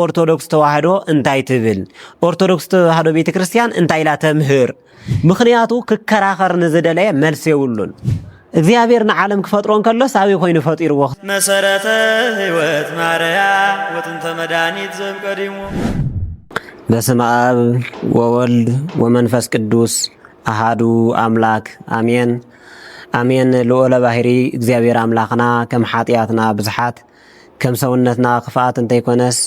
ኦርቶዶክስ ተዋህዶ እንታይ ትብል ኦርቶዶክስ ተዋህዶ ቤተክርስቲያን እንታይ ላ ተምህር ምኽንያቱ ክከራኸር ንዝደለየ መልስ የውሉን እግዚአብሔር ንዓለም ክፈጥሮን ከሎ ሳቢ ኮይኑ ፈጢርዎ መሰረተ ህይወት ማርያ ወጥንተ መድኃኒት ዘብቀዲሙ በስመ አብ ወወልድ ወመንፈስ ቅዱስ አሃዱ አምላክ አሜን አሜን። ልዑለ ባሕሪ እግዚአብሔር አምላኽና ከም ኃጢአትና ብዙሓት ከም ሰውነትና ክፍአት እንተይኮነስ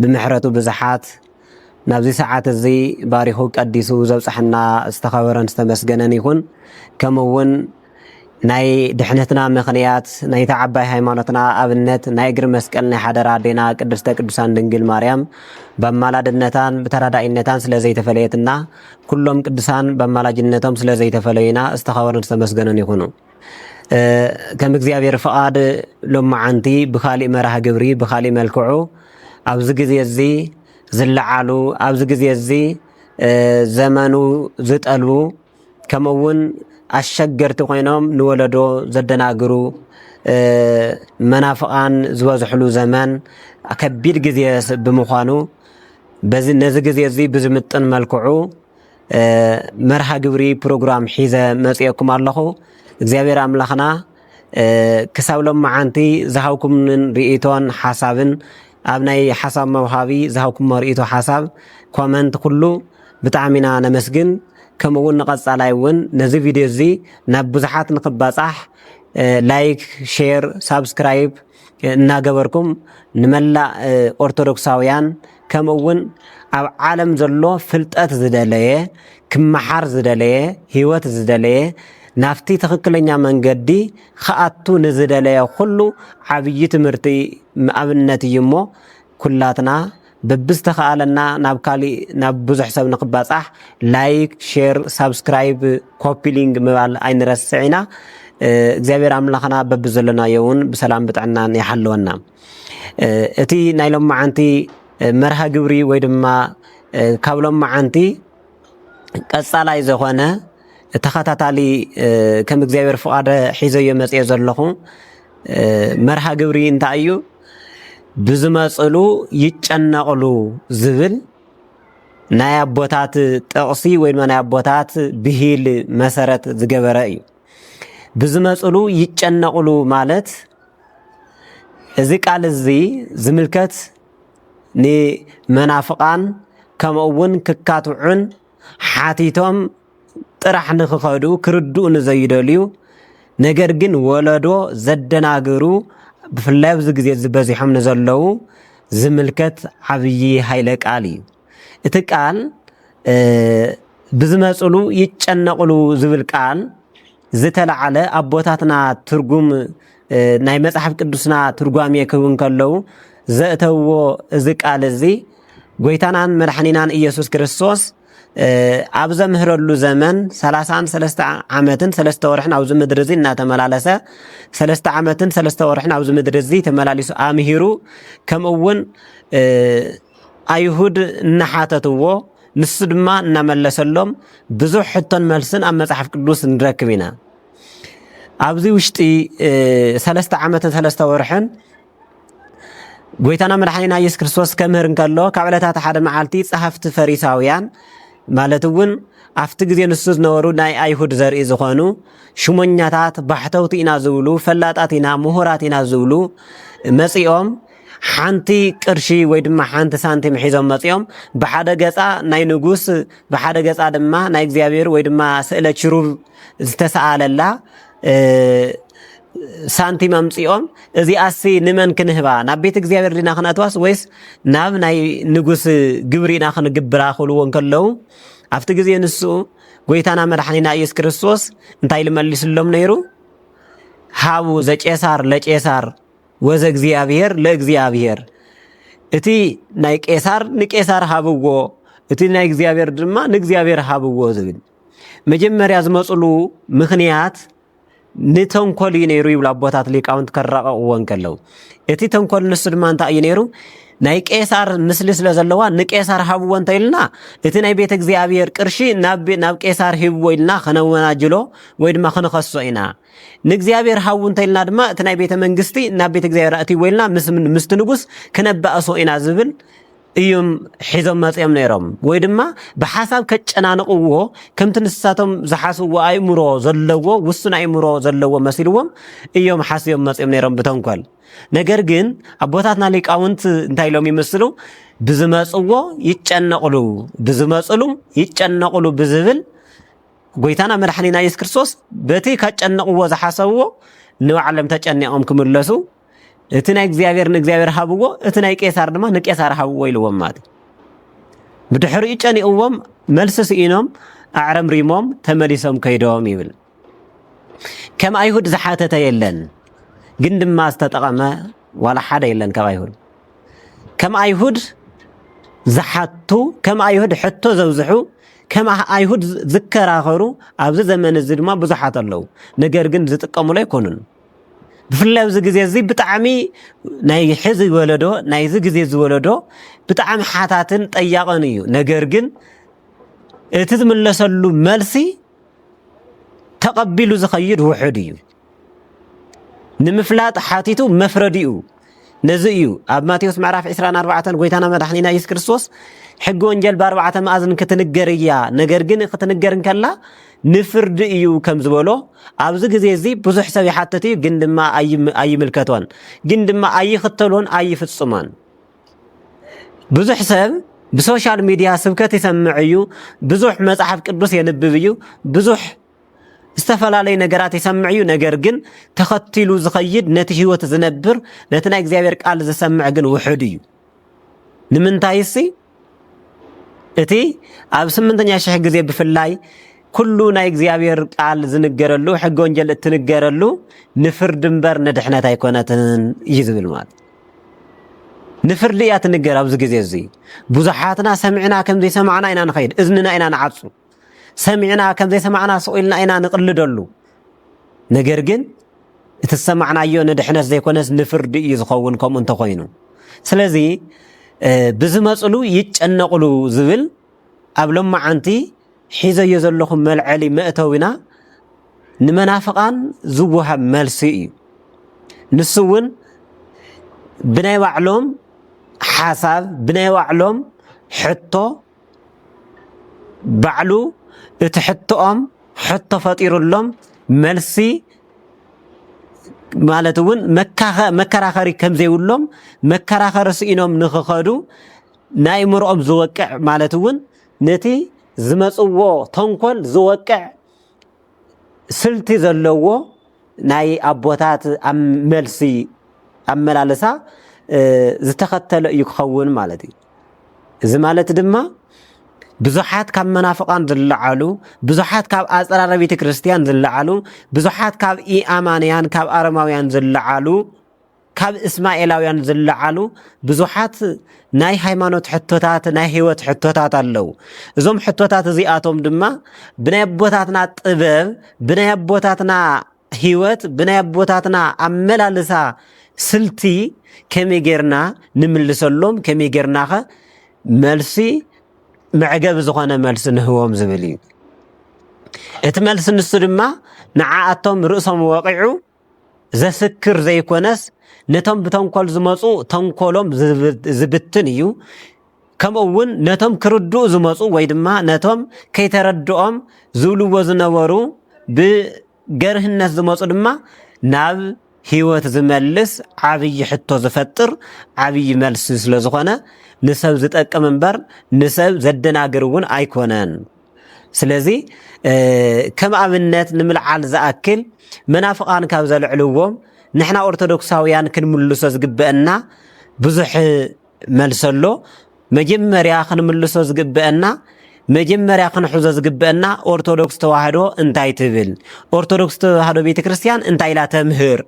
ብምሕረቱ ብዙሓት ናብዚ ሰዓት እዚ ባሪኹ ቀዲሱ ዘብፅሐና ዝተኸበረን ዝተመስገነን ይኹን። ከምኡውን ናይ ድሕነትና ምኽንያት ናይ ተዓባይ ሃይማኖትና ኣብነት ናይ እግሪ መስቀል ናይ ሓደራ ኣዴና ቅድስተ ቅዱሳን ድንግል ማርያም በአማላድነታን በተራዳኢነታን ስለ ዘይተፈለየትና ኩሎም ቅዱሳን በአማላጅነቶም ስለ ዘይተፈለዩና ዝተኸበረን ዝተመስገነን ይኹኑ። ከም እግዚአብሔር ፍቃድ ሎማዓንቲ ብኻሊእ መርሃ ግብሪ ብኻሊእ መልክዑ ኣብዚ ግዜ እዚ ዝለዓሉ ኣብዚ ግዜ እዚ ዘመኑ ዝጠልቡ ከምኡውን አሸገርቲ ኮይኖም ንወለዶ ዘደናግሩ መናፍቃን ዝበዝሕሉ ዘመን ከቢድ ግዜ ብምዃኑ ነዚ ግዜ እዚ ብዝምጥን መልክዑ መርሃ ግብሪ ፕሮግራም ሒዘ መፅአኩም ኣለኹ። እግዚአብሔር አምላኽና ክሳብ ሎማዓንቲ ዝሃብኩምን ርእቶን ሓሳብን ኣብ ናይ ሓሳብ መውሃቢ ዝሃብኩም ርእቶ ሓሳብ ኮመንት ኩሉ ብጣዕሚ ኢና ነመስግን። ከምኡውን ንቐጻላይ እውን ነዚ ቪድዮ እዚ ናብ ብዙሓት ንክባጻሕ ላይክ ሼር ሳብስክራይብ እናገበርኩም ንመላእ ኦርቶዶክሳውያን ከምኡውን ኣብ ዓለም ዘሎ ፍልጠት ዝደለየ ክመሓር ዝደለየ ህይወት ዝደለየ ናፍቲ ትክክለኛ መንገዲ ከኣቱ ንዝደለየ ኩሉ ዓብይ ትምህርቲ ኣብነት እዩ እሞ ኩላትና በብዝተኸኣለና ናብ ካሊእ ናብ ብዙሕ ሰብ ንክባጻሕ ላይክ ሼር ሳብስክራይብ ኮፒ ሊንክ ምባል ኣይንረስዕና። እግዚአብሔር አምላኽና በብዘለናዮ እውን ብሰላም ብጥዕናን ይሓልወና። እቲ ናይ ሎማዓንቲ መርሃ ግብሪ ወይ ድማ ካብ ሎማዓንቲ ቀጻላይ ዝኾነ ተኸታታሊ ከም እግዚአብሔር ፍቃድ ሒዘዮ መፅአ ዘለኹ መርሃ ግብሪ እንታይ እዩ? ብዝመፅሉ ይጨነቕሉ ዝብል ናይ ኣቦታት ጠቕሲ ወይ ድማ ናይ ኣቦታት ብሂል መሰረት ዝገበረ እዩ። ብዝመፅሉ ይጨነቕሉ ማለት እዚ ቃል እዚ ዝምልከት ንመናፍቃን ከምኡውን ክካትዑን ሓቲቶም ጥራሕ ንክኸዱ ክርድኡ ንዘይደልዩ ነገር ግን ወለዶ ዘደናግሩ ብፍላይ ኣብዚ ግዜ ዝበዚሖም ንዘለዉ ዝምልከት ዓብይ ሃይለ ቃል እዩ። እቲ ቃል ብዝመፅሉ ይጨነቕሉ ዝብል ቃል ዝተለዓለ ኣቦታትና ትርጉም ናይ መጽሓፍ ቅዱስና ትርጓሜ ክውን ከለዉ ዘእተውዎ እዚ ቃል እዚ ጎይታናን መድሓኒናን ኢየሱስ ክርስቶስ ኣብ ዘምህረሉ ዘመን 33 ዓመትን 3 ወርሕን ኣብዚ ምድሪ እዚ እናተመላለሰ 3 ዓመትን 3 ወርሕን ኣብዚ ምድሪ እዚ ተመላሊሱ ኣምሂሩ ከምኡውን ኣይሁድ እናሓተትዎ ንሱ ድማ እናመለሰሎም ብዙሕ ሕቶን መልስን ኣብ መጽሓፍ ቅዱስ ንረክብ ኢና። ኣብዚ ውሽጢ 3 ዓመትን 3 ወርሕን ጎይታና መድሓኒና ኢየሱስ ክርስቶስ ከምህር እንከሎ ካብ ዕለታት ሓደ መዓልቲ ጸሓፍቲ ፈሪሳውያን ማለት እውን ኣብቲ ግዜ ንሱ ዝነበሩ ናይ ኣይሁድ ዘርኢ ዝኾኑ ሽሞኛታት ባሕተውቲ ኢና ዝብሉ ፈላጣት ኢና ምሁራት ኢና ዝብሉ መፂኦም ሓንቲ ቅርሺ ወይ ድማ ሓንቲ ሳንቲም ሒዞም መፂኦም ብሓደ ገጻ ናይ ንጉስ ብሓደ ገጻ ድማ ናይ እግዚአብሔር ወይ ድማ ስእለ ችሩብ ዝተሰኣለላ ሳንቲም ኣምፂኦም እዚኣሲ ንመን ክንህባ ናብ ቤተ እግዚአብሔር ዲና ክነእትዋስ ወይስ ናብ ናይ ንጉስ ግብሪ ኢና ክንግብራ ክብልዎ ከለዉ ኣብቲ ግዜ ንሱ ጎይታና መድሓኒና ኢየሱስ ክርስቶስ እንታይ ልመልስሎም ነይሩ? ሃቡ ዘቄሳር ለቄሳር ወዘ እግዚአብሔር ለእግዚአብሔር። እቲ ናይ ቄሳር ንቄሳር ሃብዎ እቲ ናይ እግዚአብሔር ድማ ንእግዚአብሔር ሃብዎ ዝብል መጀመርያ ዝመፅሉ ምኽንያት ንተንኮል እዩ ነይሩ ይብሉ ኣቦታት ሊቃውንት ከረቐቕዎን ከለዉ እቲ ተንኮል ንሱ ድማ እንታይ እዩ ነይሩ? ናይ ቄሳር ምስሊ ስለ ዘለዋ ንቄሳር ሃብዎ እንተኢልና እቲ ናይ ቤተ እግዚአብሔር ቅርሺ ናብ ቄሳር ሂብዎ ኢልና ከነወናጅሎ ወይ ድማ ክንኸሶ ኢና። ንእግዚአብሔር ሃቡ እንተኢልና ድማ እቲ ናይ ቤተ መንግስቲ ናብ ቤተ እግዚአብሔር ኣእትይዎ ኢልና ምስቲ ንጉስ ክነባእሶ ኢና ዝብል እዮም ሒዞም መጽኦም ነይሮም ወይ ድማ ብሓሳብ ከጨናንቕዎ ከምቲ ንስሳቶም ዝሓስዎ ኣእምሮ ዘለዎ ውሱን ኣእምሮ ዘለዎ መሲልዎም እዮም ሓስዮም መጽኦም ነይሮም ብተንኮል ነገር ግን ኣቦታትና ሊቃውንት እንታይ ኢሎም ይመስሉ ብዝመጽዎ ይጨነቕሉ ብዝመጽሉ ይጨነቕሉ ብዝብል ጎይታና መድኃኒና ኢየሱስ ክርስቶስ በቲ ካጨነቕዎ ዝሓሰብዎ ንባዕሎም ተጨኒቖም ክምለሱ እቲ ናይ እግዚአብሔር ንእግዚአብሔር ሃብዎ እቲ ናይ ቄሳር ድማ ንቄሳር ሃብዎ ኢልዎም ማለት ብድሕሪኡ ጨኒቕዎም መልሲ ስኢኖም ኣዕረም ሪሞም ተመሊሶም ከይዶም ይብል ከም ኣይሁድ ዝሓተተ የለን ግን ድማ ዝተጠቐመ ዋላ ሓደ የለን ካብ ኣይሁድ ከም ኣይሁድ ዝሓቱ ከም ኣይሁድ ሕቶ ዘብዝሑ ከም ኣይሁድ ዝከራኸሩ ኣብዚ ዘመን እዚ ድማ ብዙሓት ኣለዉ ነገር ግን ዝጥቀሙሉ ኣይኮኑን ብፍላይ ኣብዚ ግዜ እዚ ብጣዕሚ ናይ ሕዚ ወለዶ ናይዚ ግዜ ዝወለዶ ብጣዕሚ ሓታትን ጠያቕን እዩ ነገር ግን እቲ ዝምለሰሉ መልሲ ተቐቢሉ ዝኸይድ ውሑድ እዩ ንምፍላጥ ሓቲቱ መፍረዲኡ ነዚ እዩ ኣብ ማቴዎስ ምዕራፍ 24 ጎይታና መድኃኒና ኢየሱስ ክርስቶስ ሕጊ ወንጀል ብ4 መኣዝን ክትንገር እያ ነገር ግን ክትንገር እንከላ ንፍርዲ እዩ ከም ዝበሎ ኣብዚ ግዜ እዚ ብዙሕ ሰብ ይሓተት እዩ ግን ድማ ኣይምልከቶን ግን ድማ ኣይኽተሎን ኣይፍጽሞን ብዙሕ ሰብ ብሶሻል ሚዲያ ስብከት ይሰምዕ እዩ ብዙሕ መጽሓፍ ቅዱስ የንብብ እዩ ብዙሕ ዝተፈላለዩ ነገራት ይሰምዕ እዩ ነገር ግን ተኸቲሉ ዝኸይድ ነቲ ህይወት ዝነብር ነቲ ናይ እግዚአብሔር ቃል ዝሰምዕ ግን ውሑድ እዩ ንምንታይሲ እቲ ኣብ 8ኛ ሽሕ ግዜ ብፍላይ ኩሉ ናይ እግዚአብሔር ቃል ዝንገረሉ ሕጊ ወንጀል እትንገረሉ ንፍርድ እምበር ንድሕነት ኣይኮነትን እዩ ዝብል ማለት ንፍርዲ እያ ትንገር ኣብዚ ግዜ እዚ ብዙሓትና ሰሚዕና ከም ዘይሰማዕና ኢና ንኸይድ እዝንና ኢና ንዓፁ ሰሚዕና ከም ዘይሰማዕና ስኢልና ኢና ንቕልደሉ ነገር ግን እቲ ሰማዕናዮ ንድሕነት ዘይኮነስ ንፍርዲ እዩ ዝኸውን ከምኡ እንተኾይኑ ስለዚ ብዝመጽሉ ይጨነቕሉ ዝብል ኣብ ሎማዓንቲ ሒዘዮ ዘለኹም መልዐሊ መእተዊና ንመናፍቃን ዝወሃብ መልሲ እዩ ንሱ እውን ብናይ ባዕሎም ሓሳብ ብናይ ባዕሎም ሕቶ ባዕሉ እቲ ሕቶኦም ሕቶ ፈጢሩሎም መልሲ ማለት እውን መከራኸሪ ከም ዘይብሎም መከራኸሪ ስኢኖም ንኽኸዱ ናይ ምርኦም ዝወቅዕ ማለት እውን ነቲ ዝመጽዎ ተንኮል ዝወቅዕ ስልቲ ዘለዎ ናይ ኣቦታት መልሲ ኣመላለሳ ዝተኸተለ እዩ ክኸውን ማለት እዩ እዚ ማለት ድማ ብዙሓት ካብ መናፍቃን ዝለዓሉ ብዙሓት ካብ ኣጽራረ ቤተ ክርስቲያን ዝለዓሉ ብዙሓት ካብ ኢአማንያን ካብ ኣረማውያን ዝለዓሉ ካብ እስማኤላውያን ዝለዓሉ ብዙሓት ናይ ሃይማኖት ሕቶታት ናይ ህይወት ሕቶታት ኣለዉ እዞም ሕቶታት እዚኣቶም ድማ ብናይ ኣቦታትና ጥበብ ብናይ ኣቦታትና ህይወት ብናይ ኣቦታትና ኣመላልሳ ስልቲ ከመይ ጌርና ንምልሰሎም ከመይ ጌርናኸ መልሲ መዕገብ ዝኾነ መልሲ ንህቦም ዝብል እዩ እቲ መልሲ ንሱ ድማ ንዓኣቶም ርእሶም ወቂዑ ዘስክር ዘይኮነስ ነቶም ብተንኮል ዝመፁ ተንኮሎም ዝብትን እዩ ከምኡ እውን ነቶም ክርድኡ ዝመፁ ወይ ድማ ነቶም ከይተረድኦም ዝብልዎ ዝነበሩ ብገርህነት ዝመፁ ድማ ናብ ህይወት ዝመልስ ዓብይ ሕቶ ዝፈጥር ዓብይ መልሲ ስለ ዝኾነ ንሰብ ዝጠቅም እምበር ንሰብ ዘደናግር እውን ኣይኮነን ስለዚ ከም ኣብነት ንምልዓል ዝኣክል መናፍቃን ካብ ዘልዕልዎም ንሕና ኦርቶዶክሳውያን ክንምልሶ ዝግበአና ብዙሕ መልሰሎ መጀመርያ ክንምልሶ ዝግበአና መጀመርያ ክንሕዞ ዝግበአና ኦርቶዶክስ ተዋህዶ እንታይ ትብል ኦርቶዶክስ ተዋህዶ ቤተክርስቲያን እንታይ ኢላ ተምህር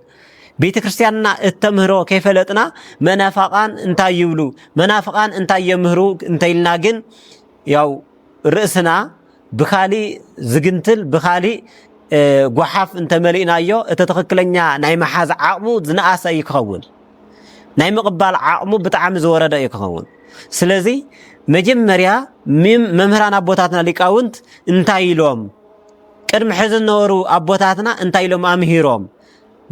ቤተክርስቲያንና እተምህሮ ከይፈለጥና መናፍቃን እንታይ ይብሉ መናፍቃን እንታይ የምህሩ እንተይልና ግን ያው ርእስና ብኻሊ ዝግንትል ብኻሊ ጓሓፍ እንተመሊእናዮ እቲ ትኽክለኛ ናይ መሓዝ ዓቕሙ ዝነኣሰ ይክኸውን ናይ ምቕባል ዓቕሙ ብጣዕሚ ዝወረደ ይክኸውን ስለዚ መጀመርያ መምህራን ኣቦታትና ሊቃውንት እንታይ ኢሎም ቅድሚ ሕዚ ዝነበሩ ኣቦታትና እንታይ ኢሎም ኣምሂሮም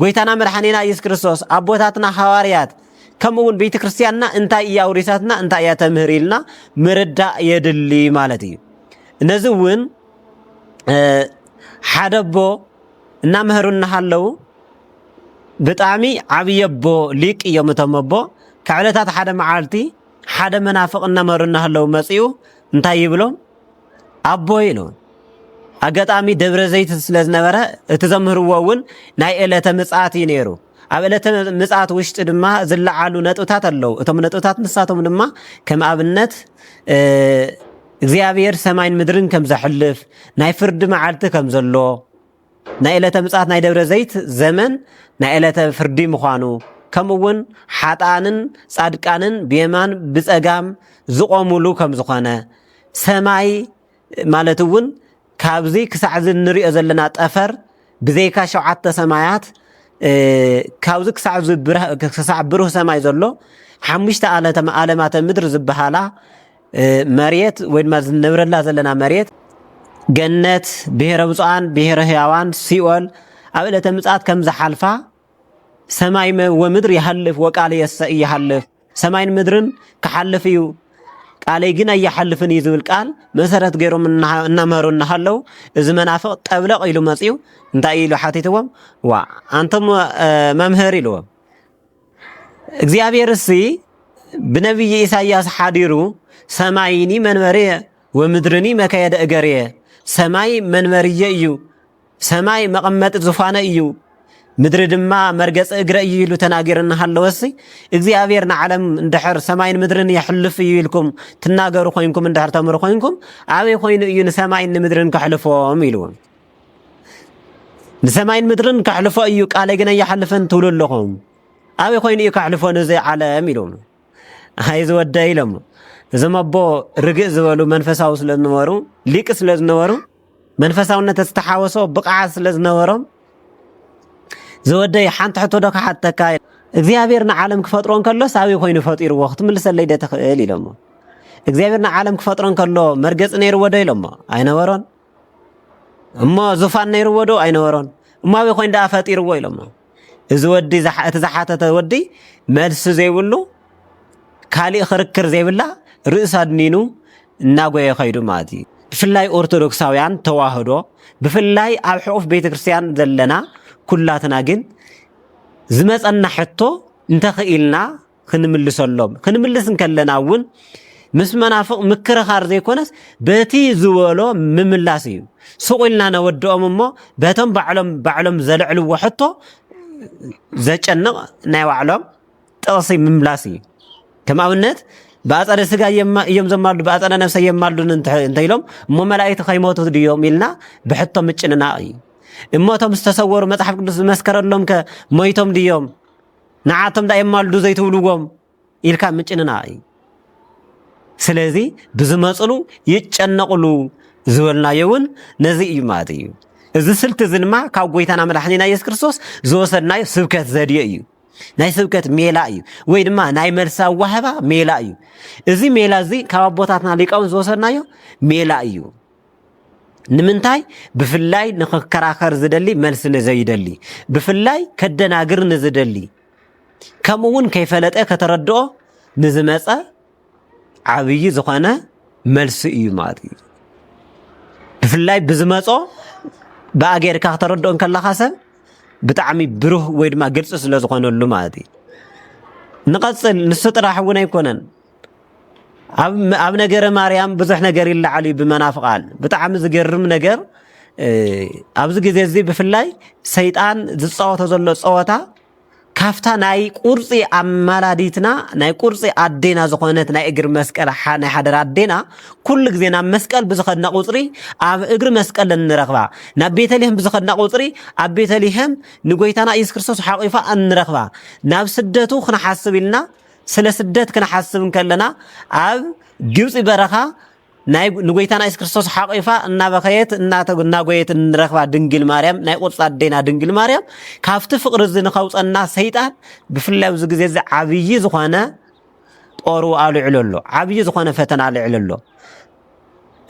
ጎይታና መድኃኒና ኢየሱስ ክርስቶስ ኣቦታትና ሐዋርያት ከምኡውን ቤተ ክርስቲያንና እንታይ እያ ውሪሳትና እንታይ እያ ተምህሪልና ምርዳእ የድሊ ማለት እዩ ነዚ እውን ሓደቦ እና መህሩና ሃለው ብጣዕሚ ዓብየቦ ሊቅ እዮም እቶም ኣቦ ከዕለታት ሓደ መዓልቲ ሓደ መናፍቕ እና መህሩና ሃለው መጺኡ እንታይ ይብሎም ኣቦ ኢሉ ኣጋጣሚ ደብረ ዘይት ስለዝነበረ እቲ ዘምህርዎ እውን ናይ ዕለተ ምጽኣት እዩ ነይሩ ኣብ ዕለተ ምጽኣት ውሽጢ ድማ ዝለዓሉ ነጥብታት ኣለው እቶም ነጥብታት ንሳቶም ድማ ከም ኣብነት እግዚአብሔር ሰማይን ምድርን ከም ዘሕልፍ ናይ ፍርዲ መዓልቲ ከም ዘሎ ናይ ዕለተ ምጽኣት ናይ ደብረ ዘይት ዘመን ናይ ዕለተ ፍርዲ ምዃኑ ከምኡውን ሓጣንን ጻድቃንን ብየማን ብጸጋም ዝቆሙሉ ከም ዝኾነ ሰማይ ማለት እውን ካብዚ ክሳዕ ንሪኦ ዘለና ጠፈር ብዘይካ 7 ሰማያት ካብዚ ክሳዕ ብሩህ ሰማይ ዘሎ 5 ዓለማተ ምድር ዝበሃላ መሬት ወይ ድማ ዝነብረላ ዘለና መሬት ገነት ብሔረ ብፁዓን ብሔረ ህያዋን ሲኦል ኣብ ዕለተ ምጽኣት ከም ዝሓልፋ ሰማይ ወምድር ይሓልፍ ወቃል የሰ ይሓልፍ ሰማይን ምድርን ክሓልፍ እዩ ቃለይ ግን ኣይሓልፍን እዩ ዝብል ቃል መሰረት ገይሮም እናመህሩና ሃለው እዚ መናፍቕ ጠብለቕ ኢሉ መጺኡ እንታይ ኢሉ ሓቲትዎም ዋ አንተም መምህር ኢልዎም እግዚአብሔር እሲ ብነቢይ ኢሳያስ ሓዲሩ ሰማይኒ መንበርየ ወምድርኒ መከየደ እገርየ ሰማይ መንበርየ እዩ ሰማይ መቐመጢ ዙፋነ እዩ ምድሪ ድማ መርገጽ እግረ እዩ ኢሉ ተናገርና ሃለወሲ እግዚአብሔር ንዓለም እንድሕር ሰማይን ምድርን ይሕልፍ እዩ ኢልኩም ትናገሩ ኮይንኩም እንድሕር ተምሩ ኮይንኩም ኣበይ ኮይኑ እዩ ንሰማይን ንምድርን ከሕልፎም ኢልዎም ንሰማይን ምድርን ከሕልፎ እዩ ቃለይ ግን ኣይሓልፈን ትብሉ ኣለኹም ኣበይ ኮይኑ እዩ ከሕልፎ ነዚ ዓለም ኢሎም ኣይ ዝወደ ኢሎም እዞም ኣቦ ርግእ ዝበሉ መንፈሳዊ ስለ ዝነበሩ ሊቅ ስለ ዝነበሩ መንፈሳውነት ዝተሓወሶ ብቕዓት ስለ ዝነበሮም ዝወደይ ሓንቲ ሕቶ ዶ ክሓተካ እግዚአብሔር ንዓለም ክፈጥሮ እንከሎ ኣበይ ኮይኑ ፈጢርዎ ክትምልሰለይ ደ ትኽእል ኢሎሞ እግዚአብሔር ንዓለም ክፈጥሮ እንከሎ መርገጽ ነይርዎ ዶ ኢሎሞ ኣይነበሮን እሞ ዙፋን ነይርዎ ዶ ኣይነበሮን እሞ ኣበይ ኮይኑ ደኣ ፈጢርዎ ኢሎሞ እዚ ወዲ እቲ ዝሓተተ ወዲ መልሲ ዘይብሉ ካሊእ ክርክር ዘይብላ ርእሳ ድኒኑ እናጎየ ኸይዱ ማለት እዩ ብፍላይ ኦርቶዶክሳውያን ተዋህዶ ብፍላይ ኣብ ሕቑፍ ቤተ ክርስቲያን ዘለና ኩላትና ግን ዝመጸና ሕቶ እንተኽኢልና ክንምልሰሎም ክንምልስ እንከለና እውን ምስ መናፍቕ ምክርኻር ዘይኮነስ በቲ ዝበሎ ምምላስ እዩ ስቑኢልና ነወድኦም እሞ በቶም ባዕሎም ዘልዕልዎ ሕቶ ዘጨንቕ ናይ ባዕሎም ጥቕሲ ምምላስ እዩ ከም ኣብነት በአጸደ ስጋ እዮም ዘማሉ በአጸደ ነፍሰ የማሉን እንተኢሎም እሞ መላእክቲ ከይሞቱ ድዮም ኢልና ብሕቶ ምጭንናቕ እዩ እሞቶም ዝተሰወሩ መጽሓፍ ቅዱስ ዝመስከረሎም ከሞይቶም ድዮም ንዓቶም ዳ የማልዱ ዘይትብልዎም ኢልካ ምጭንናቕ እዩ ስለዚ ብዝመጽሉ ይጨነቕሉ ዝበልናዮ እውን ነዚ እዩ ማለት እዩ እዚ ስልቲ እዚ ድማ ካብ ጎይታና መድሓኒትና ኢየሱስ ክርስቶስ ዝወሰድናዮ ስብከት ዘድየ እዩ ናይ ስብከት ሜላ እዩ ወይ ድማ ናይ መልሲ ኣዋህባ ሜላ እዩ እዚ ሜላ እዚ ካብ ኣቦታትና ሊቃውን ዝወሰድናዮ ሜላ እዩ ንምንታይ ብፍላይ ንኽከራኸር ዝደሊ መልሲ ንዘይደሊ ብፍላይ ከደናግር ንዝደሊ ከምኡውን ከይፈለጠ ከተረድኦ ንዝመፀ ዓብይ ዝኾነ መልሲ እዩ ማለት እዩ ብፍላይ ብዝመጾ ብኣጌርካ ከተረድኦ ከለኻ ሰብ ብጣዕሚ ብሩህ ወይ ድማ ግልጽ ስለ ዝኾነሉ ማለት እዩ ንቐጽል ንሱ ጥራሕ እውን ኣይኮነን ኣብ ነገረ ማርያም ብዙሕ ነገር ይለዓል እዩ ብመናፍቃል ብጣዕሚ ዝገርም ነገር ኣብዚ ግዜ እዚ ብፍላይ ሰይጣን ዝፃወቶ ዘሎ ፀወታ ካፍታ ናይ ቁርፂ ኣማላዲትና ናይ ቁርፂ ኣዴና ዝኾነት ናይ እግሪ መስቀል ናይ ሓደር ኣዴና ኩሉ ግዜ ናብ መስቀል ብዝኸድና ቁፅሪ ኣብ እግሪ መስቀል እንረኽባ ናብ ቤተልሔም ብዝኸድና ቁፅሪ ኣብ ቤተልሔም ንጎይታና ኢየሱስ ክርስቶስ ሓቂፋ እንረኽባ ናብ ስደቱ ክንሓስብ ኢልና ስለ ስደት ክንሓስብ ከለና ኣብ ግብፂ በረኻ ናይ ንጎይታና ኢየሱስ ክርስቶስ ሓቂፋ እናበኸየት እናጎየት እንረኽባ ድንግል ማርያም ናይ ቁርፂ ኣዴና ድንግል ማርያም ካብቲ ፍቅሪ እዚ ንኸውፀና ሰይጣን ብፍላይ ኣብዚ ግዜ እዚ ዓብይ ዝኾነ ጦሩ ኣልዕሎ ኣሎ ዓብይ ዝኾነ ፈተና ኣልዕሎ ኣሎ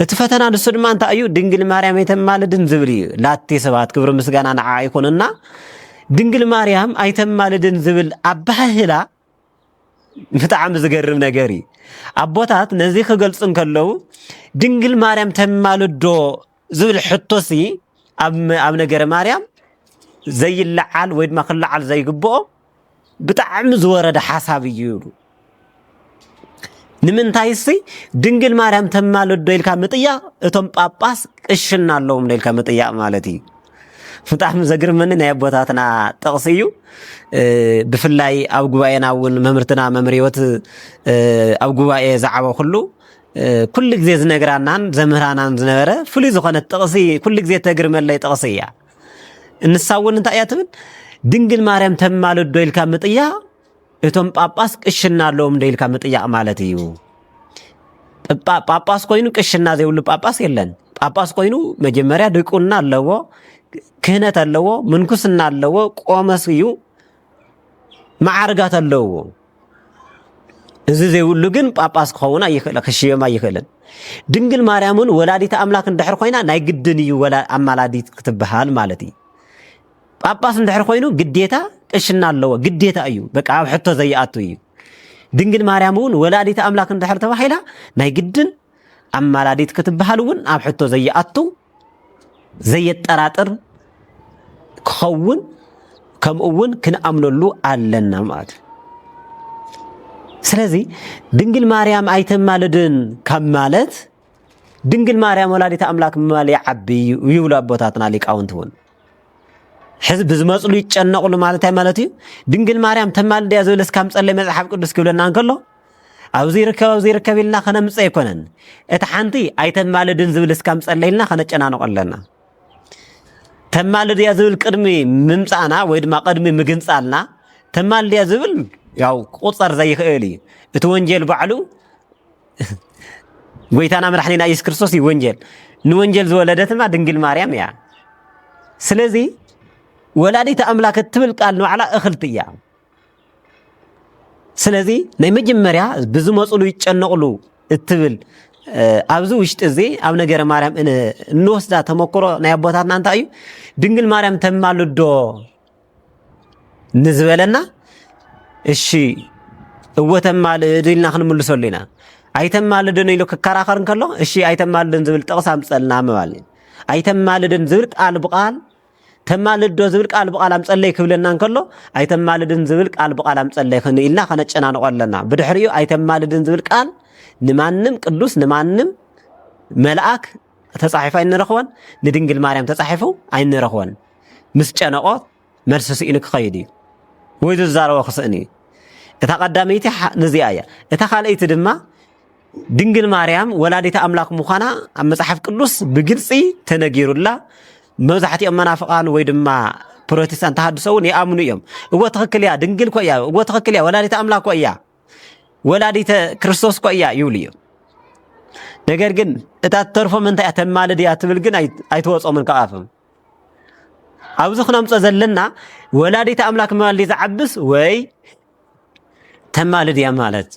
እቲ ፈተና ንሱ ድማ እንታይ እዩ ድንግል ማርያም ኣይተማልድን ዝብል እዩ ላቲ ሰባት ክብሪ ምስጋና ንዓ ይኹንና ድንግል ማርያም ኣይተማልድን ዝብል ኣባህላ بتعم زجرم نجاري أبوتات نزيخ قلصن كلو دنجل مريم تمالو دو زول حطوسي أب نجار مريم زي اللعال ويد ما خلعال زي قبو بتعم زورة ده حسابي يورو نمن تايسي دنجل مريم تمالو دو الكامتيا اتم باباس اشنا اللهم للكامتيا مالتي فتح مزجر مننا يا بوتاتنا تقصيو بفلاي أو جواينا ونمرتنا ممريوت أو جواي زعوا كله كل جزء نجرانان زمهرانان زنهرة فلي زخانة تقصي كل جزء تجر من اللي تقصية النساون انت آياتهم دينجل ماريم تمالو الدويل كامتيا اتم باباس كشنا لهم ديل كامتيا مالتيو باباس كوينو كشنا زي ولو باباس يلن باباس كوينو مجمريا دويكونا اللو كهنة اللو منكسنا اللو قوامسيو معارقات اللو زي ولو جن باباس خونا يخل خشية ما يخلن دنجل ماريامون ولادي أملاك ندحر خوينا نايقدني ولا أمالادي كتبها المالتي باباس ندحر خوينو قديتا إشنا اللو قديتا أيو بقى حتى زي آتو أيو دنجل ماريامون ولادي أملاك ندحر تواحيلا نايقدن أمالادي كتبها لون أو حتى زي آتو زي التراتر كخون كم أون كن أمنوا علنا مات سلزي دنجل مريم أيتم مالدن كمالت دنجل مريم ولادة أملاك مالي عبي ويولا بوتاتنا ليك أونتون حزب زمصلو يتشنقلو مالتها مالتي دنجل مريم تمال دي أزولس كام تصلي مزحف قدس كيولنا نقول أو زي ركب لنا خنا مصيكونن اتحانتي أيتم مالدن زولس كام تصلي لنا خنا تشنا نقول لنا تمال دي أزول قدمي ممصانا ويد ما قدمي مغنصالنا تمال دي أزول ያው ቁጥር ዘይ ኸሊ እቲ ወንጀል ባዕሉ ጎይታና መድኃኒና ኢየሱስ ክርስቶስ ይወንጀል ንወንጀል ዝወለደትማ ድንግል ማርያም ያ ስለዚ ወላዲተ አምላክ ትብል ቃል ነው على እኽልትያ ስለዚ ናይ መጀመሪያ ብዙ መጽሉ ይጨነቁሉ እትብል ኣብዚ ውሽጥ እዚ ኣብ ነገረ ማርያም እንወስዳ ተመክሮ ናይ አቦታትና እንታይ እዩ ድንግል ማርያም ተማልዶ ንዝበለና እሺ እወተማል ድልና ክንምልሰሉና አይተማልደን ኢሉ ከከራኸርን ከሎ እሺ አይተማልደን ዝብል ጥቅስ አምጸልና ማለት አይተማልደን ዝብል ቃል በቃል ተማልዶ ዝብል ቃል በቃል አምጸለይ ክብለናን ከሎ አይተማልደን ዝብል ቃል በቃል አምጸለይ ክንኢልና ከነጨናንቆለና ብድሕሪዩ አይተማልደን ዝብል ቃል ንማንም ቅዱስ ንማንም መልአክ ተጻሒፋ አይንረኽወን ንድንግል ማርያም ተጻሒፉ አይንረኽወን ምስ ጨነቆት መልስ ሲኢን ክኸይድ ወይ ዝዛረበ ክስእኒ እታ ቀዳመይቲ ንዚኣያ እታ ካልአይቲ ድማ ድንግል ማርያም ወላዲተ አምላክ ምዃና ኣብ መጽሓፍ ቅዱስ ብግልጺ ተነጊሩላ መብዛሕትኦም መናፍቃን ወይ ድማ ፕሮቴስታንት ተሐድሶውን ይኣምኑ እዮም እወ ትኽክል እያ ድንግል እኮ እያ እወ ትኽክል እያ ወላዲተ አምላክ እኮ እያ ወላዲተ ክርስቶስ እኮ እያ ይብሉ እዮም ነገር ግን እታ ተርፎ ምንታይ ተማልድ እያ ትብል ግን ኣይተወጾምን ከኣፎም ኣብዚ ክነምፀ ዘለና ወላዲተ አምላክ ማለት ዝዓብስ ወይ ተማልድ እያ ማለት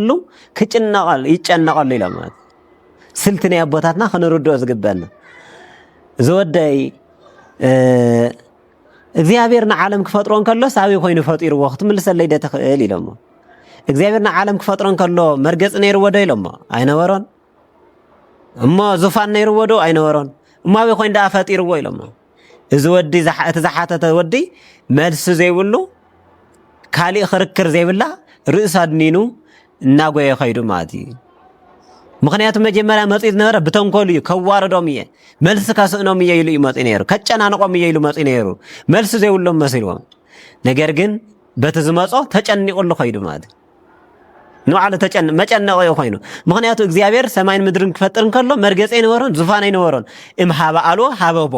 ሉ ክጭነቃል ይጨነቃል ኢሎም ማለት ስልትነ አቦታትና ክንርድኦ ዝግበና ዘወደይ እግዚአብሔርና ዓለም ክፈጥሮን ከሎ ሳቢ ኮይኑ ፈጢርዎ ክትምልሰለይ ደተኽእል ኢሎም እግዚአብሔርና ዓለም ክፈጥሮን ከሎ መርገጽ ነይርዎ ዶ ኢሎም አይነበሮን እሞ ዙፋን ነይርዎ ዶ አይነበሮን እማዊ ኮይን ዳ ፈጢርዎ ኢሎም እዚ ወዲ ዝሓተተ ወዲ መልስ ዘይብሉ ካሊእ ክርክር ዘይብላ ርእስ አድኒኑ እናጎየ ኸይዱ ማለት እዩ ምክንያቱ መጀመሪያ መጽኢት ነበረ ብተንኮል እዩ ከዋረዶም እየ መልስ ካስእኖም እየ ኢሉ ይመጽ ነይሩ ከጨናንቆም እየ ኢሉ መጽ ነይሩ መልስ ዘይብሎም መስልዎም ነገር ግን በቲ ዝመጾ ተጨኒቁሉ ኸይዱ ማለት ንባዕሉ መጨነቆ ኮይኑ ምክንያቱ እግዚአብሔር ሰማይን ምድርን ክፈጥር ከሎ መርገጽ አይነበሮን ዙፋን አይነበሮን እምሃበ አልዎ ሃበቦ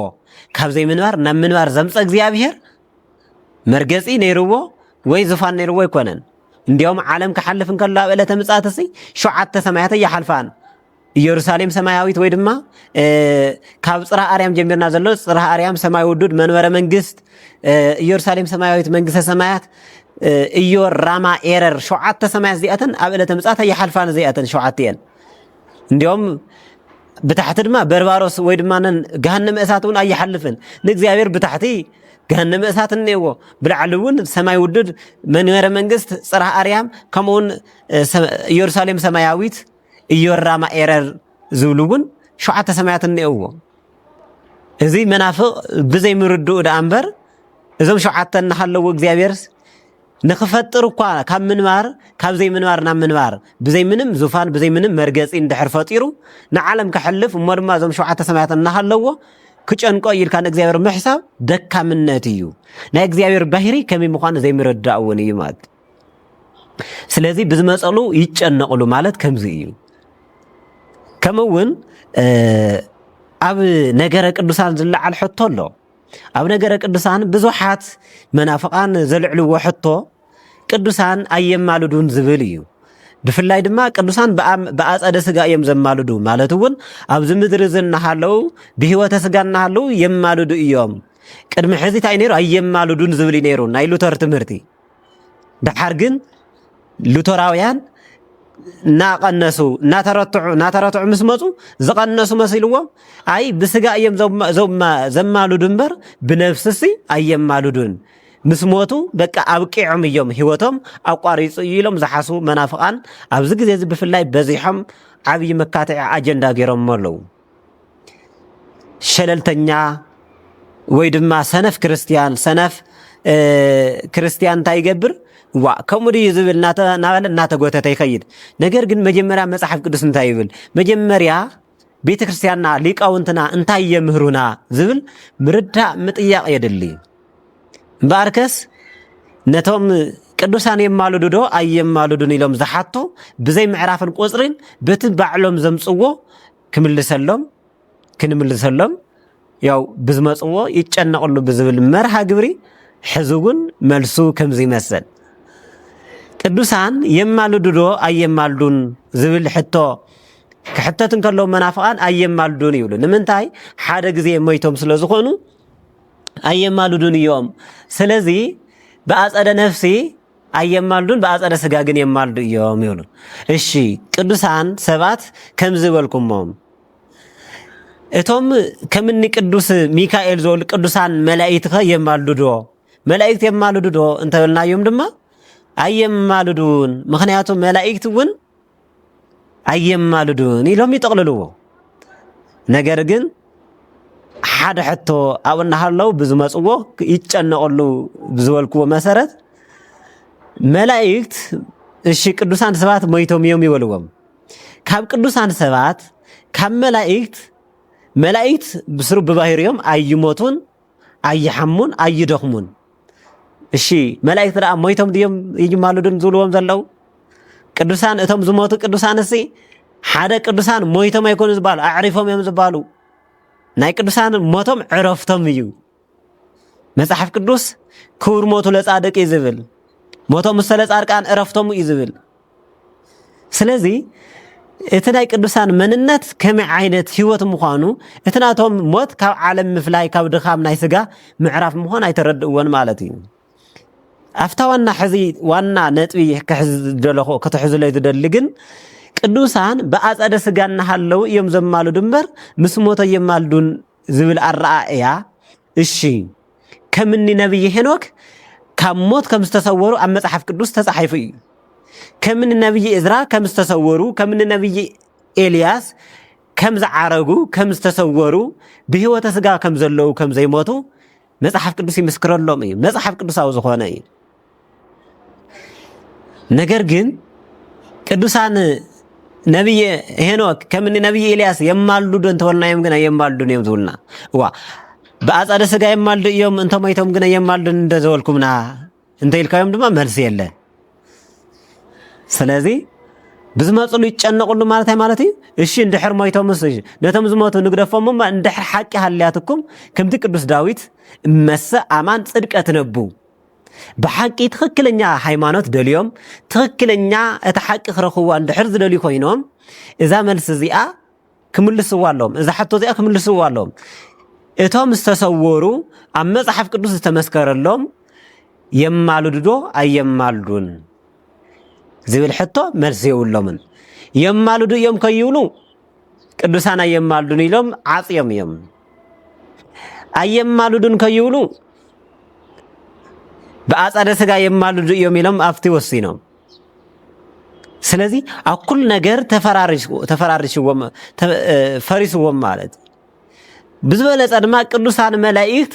ካብዘይ ምንባር ናብ ምንባር ዘምፀ እግዚአብሔር መርገጺ ነይርዎ ወይ ዙፋን ነይርዎ ይኮነን እንዲያውም ዓለም ከሐልፍን ከሎ ኣብ ዕለተ ምጽአትሲ ሸውዓተ ሰማያት ይሐልፋን ኢየሩሳሌም ሰማያዊት ወይ ድማ ካብ ጽርሐ አርያም ጀምርና ዘሎ ጽርሐ አርያም ሰማይ ውዱድ መንበረ መንግስት ኢየሩሳሌም ሰማያዊት መንግስተ ሰማያት ኢዮር ራማ ኤረር ሸውዓተ ሰማያት ዚአተን ኣብ ዕለተ ምጽአት ይሐልፋን ዚአተን ሸውዓተን እንዲያውም ብታሕቲ ድማ በርባሮስ ወይ ድማ ገሃነመ እሳት እውን ኣይሐልፍን ንእግዚአብሔር ብታሕቲ ገሃነመ እሳት እንየዎ ብላዕሊ እውን ሰማይ ውድድ መንበረ መንግስት ጽርሐ አርያም ከምኡውን ኢየሩሳሌም ሰማያዊት ኢዮራማ ኤረር ዝብሉ እውን 7 ሰማያት እንየዎ እዚ መናፍቕ ብዘይ ምርድኡ ዳ እምበር እዞም 7 እናሃለዎ እግዚአብሔር ንኽፈጥር እኳ ካብ ምንባር ካብ ዘይ ምንባር ናብ ምንባር ብዘይ ምንም ዙፋን ብዘይ ምንም መርገፂ እንድሕር ፈጢሩ ንዓለም ክሕልፍ እሞ ድማ እዞም 7 ሰማያት እናሃለዎ ክጨንቆ ኢልካ ንእግዚአብሔር ምሕሳብ ደካምነት እዩ ናይ እግዚአብሔር ባህሪ ከመይ ምዃኑ ዘይምረዳእ እውን እዩ ማለት ስለዚ ብዝመፀሉ ይጨነቕሉ ማለት ከምዚ እዩ ከምኡውን ኣብ ነገረ ቅዱሳን ዝለዓል ሕቶ ኣሎ ኣብ ነገረ ቅዱሳን ብዙሓት መናፍቃን ዘልዕልዎ ሕቶ ቅዱሳን ኣየማልዱን ዝብል እዩ ብፍላይ ድማ ቅዱሳን በአጸደ ስጋ እዮም ዘማልዱ ማለት እውን ኣብዚ ምድሪ ዝናሃለው ብህይወተ ስጋ እናሃለው የማልዱ እዮም ቅድሚ ሕዚ እንታይ ነይሩ ኣየማልዱን ዝብል ነይሩ ናይ ሉተር ትምህርቲ ድሓር ግን ሉተራውያን ናቀነሱ ናተረትዑ ምስ መፁ ዝቀነሱ መሲልዎም ኣይ ብስጋ እዮም ዘማልዱ እምበር ብነፍስሲ ኣየማልዱን ምስ ሞቱ በቃ ኣብቂዖም እዮም ህይወቶም ኣቋሪፁ ኢሎም ዝሓስቡ መናፍቃን ኣብዚ ግዜ እዚ ብፍላይ በዚሖም ዓብይ መካተዒ ኣጀንዳ ገይሮም ኣለዉ ሸለልተኛ ወይ ድማ ሰነፍ ክርስቲያን እንታይ ይገብር ዋ ከምኡ ዝብል ናበለ እናተጎተተ ይኸይድ ነገር ግን መጀመርያ መጽሐፍ ቅዱስ እንታይ ይብል መጀመርያ ቤተ ክርስቲያንና ሊቃውንትና እንታይ የምህሩና ዝብል ምርዳእ ምጥያቕ የድሊ እምበኣርከስ ነቶም ቅዱሳን የማልዱ ዶ ኣየማልዱን ኢሎም ዝሓቱ ብዘይ ምዕራፍን ቁፅሪን በቲ ባዕሎም ዘምፅዎ ክንምልሰሎም ያው ብዝመፅዎ ይጨነቕሉ ብዝብል መርሃ ግብሪ ሕዝውን መልሱ ከምዚ ይመስል ቅዱሳን የማልዱ ዶ ኣየማልዱን ዝብል ሕቶ ክሕተት እንከለው መናፍቃን ኣየማልዱን ይብሉ ንምንታይ ሓደ ግዜ ሞይቶም ስለ ዝኾኑ ኣየማልዱን እዮም ስለዚ በአጸደ ነፍሲ ኣየማልዱን በአጸደ ስጋ ግን የማልዱ እዮም ይብሉ እሺ ቅዱሳን ሰባት ከምዚ በልኩሞም እቶም ከምኒ ቅዱስ ሚካኤል ዝበሉ ቅዱሳን መላእክት የማልዱ ዶ መላእክት የማልዱ ዶ እንተበልናዮም ድማ ኣየማልዱን ምክንያቱም መላእክት እውን ኣየማልዱን ኢሎም ይጠቕልልዎ ነገር ግን ሓደ ሕቶ ኣብ እናሃለው ብዝመፅዎ ይጨነቕሉ ብዝበልክዎ መሰረት መላእክት እሺ ቅዱሳን ሰባት ሞይቶም እዮም ይበልዎም ካብ ቅዱሳን ሰባት ካብ መላእክት ብስሩ ብባህርዮም ኣይሞቱን ኣይሓሙን ኣይደኽሙን እሺ መላእክት ደኣ ሞይቶም ድዮም ይማልዱን ዝብልዎም ዘለው ቅዱሳን እቶም ዝሞቱ ቅዱሳን እሲ ሓደ ቅዱሳን ሞይቶም ኣይኮኑ ዝባሉ ኣዕሪፎም እዮም ዝባሉ ናይ ቅዱሳን ሞቶም ዕረፍቶም እዩ መጽሐፍ ቅዱስ ክቡር ሞቱ ለጻድቅ ይዝብል ሞቶም ምስ ለጻድቃን ዕረፍቶም እዩ ዝብል ስለዚ እቲ ናይ ቅዱሳን መንነት ከመይ ዓይነት ህይወት ምዃኑ እቲ ናቶም ሞት ካብ ዓለም ምፍላይ ካብ ድኻም ናይ ስጋ ምዕራፍ ምዃን ኣይተረድእዎን ማለት እዩ ኣፍታ ዋና ነጥቢ ክትሕዝለይ ዝደሊ ግን ቅዱሳን በአጸደ ስጋ እናሃለው እዮም ዘማልዱ እምበር ምስ ሞቶ የማልዱን ዝብል ኣረኣእያ እሺ ከምኒ ነብይ ሄኖክ ካብ ሞት ከም ዝተሰወሩ ኣብ መጽሐፍ ቅዱስ ተጻሒፉ እዩ ከምኒ ነብይ እዝራ ከም ዝተሰወሩ ከምኒ ነብይ ኤልያስ ከም ዝዓረጉ ከም ዝተሰወሩ ብህይወተ ስጋ ከም ዘለው ከም ዘይሞቱ መጽሐፍ ቅዱስ ይምስክረሎም እዩ መጽሐፍ ቅዱሳዊ ዝኾነ እዩ ነገር ግን ቅዱሳን ነብይ ሄኖክ ከምኒ ነብይ ኤልያስ የማልዱ እንተወልናዮም ግን የማልዱን እዮም ዝብልና ዋ በአጸደ ስጋ የማልዱ እዮም እንተሞይቶም ግን የማልዱን እንደዘወልኩምና እንተይልካዮም ድማ መልስ የለ ስለዚ ብዝመፅሉ ይጨነቕሉ ማለት እዩ እሺ እንድሕር ሞይቶም ነቶም ዝሞቱ ንግደፎም እማ እንድሕር ሓቂ ሃልያትኩም ከምቲ ቅዱስ ዳዊት መሰ ኣማን ጽድቀ ትነቡ ብሓቂ ትኽክለኛ ሃይማኖት ደልዮም ትኽክለኛ እቲ ሓቂ ክረኽብዋ እንድሕር ዝደልዩ ኮይኖም እዛ መልሲ እዚኣ ክምልስዋ ኣለዎም እዛ ሕቶ እዚኣ ክምልስዋ ኣለዎም እቶም ዝተሰወሩ ኣብ መጽሐፍ ቅዱስ ዝተመስከረሎም የማልዱ ዶ ኣየማልዱን ዝብል ሕቶ መልሲ የብሎምን የማልዱ እዮም ከይብሉ ቅዱሳን ኣየማልዱን ኢሎም ዓጽዮም እዮም ኣየማልዱን ከይብሉ በአጸደ ሥጋ የማልዱ እዮም ኢሎም አፍቲ ወሲኖም ስለዚህ አኩል ነገር ተፈራርሽዎም ፈሪስዎም ማለት ብዝበለጸ ድማ ቅዱሳን መላእክት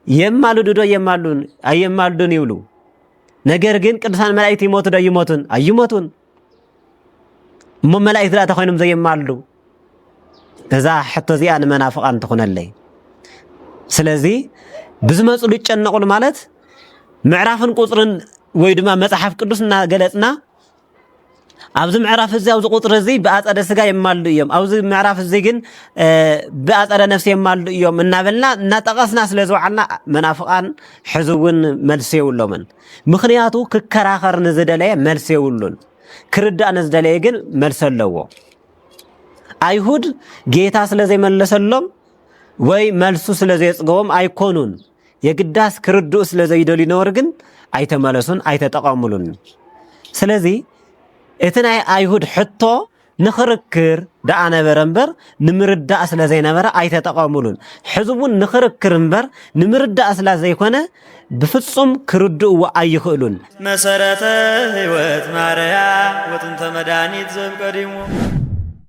የማልዱ የማሉን አየማልዱን ይብሉ ነገር ግን ቅዱሳን መላእክት ይሞቱ ይሞቱን አይሞቱን መላእክት ላ ተኾይኖም ዘየማልዱ እዛ ሕቶ እዚኣ ንመናፍቃን ትኾነለይ ስለዚህ ብዝመፁ ይጨነቁሉ ማለት ምዕራፍን ቁጥርን ወይ ድማ መጽሐፍ ቅዱስና ገለጽና ኣብዚ ምዕራፍ እዚ ኣብዚ ቁጥር እዚ በአጸደ ሥጋ የማልዱ እዮም ኣብዚ ምዕራፍ እዚ ግን በአጸደ ነፍሲ የማልዱ እዮም እናበልና እናጠቀስና ስለዝወዓልና መናፍቃን ሕዝውን መልስ የብሎምን ምክንያቱ ክከራኸር ንዝደለየ መልስ የብሉን ክርዳእ ንዝደለየ ግን መልስ ኣለዎ አይሁድ ጌታ ስለዘይመለሰሎም ወይ መልሱ ስለዘይጽገቦም አይኮኑን የግዳስ ክርዱእ ስለዘይደሉ ይነወር ግን አይተመለሱን አይተጠቀሙሉን ስለዚህ እትናይ አይሁድ ሕቶ ንኽርክር ደኣ ነበረ እምበር ንምርዳእ ስለዘይነበረ አይተጠቀሙሉን ሕዝቡን ንኽርክር እምበር ንምርዳእ ስለዘይኮነ ብፍጹም ክርድእዎ አይኽእሉን መሰረተ ሕይወት ማርያ ወጥንተ መድኃኒት ዘእምቀዲሙ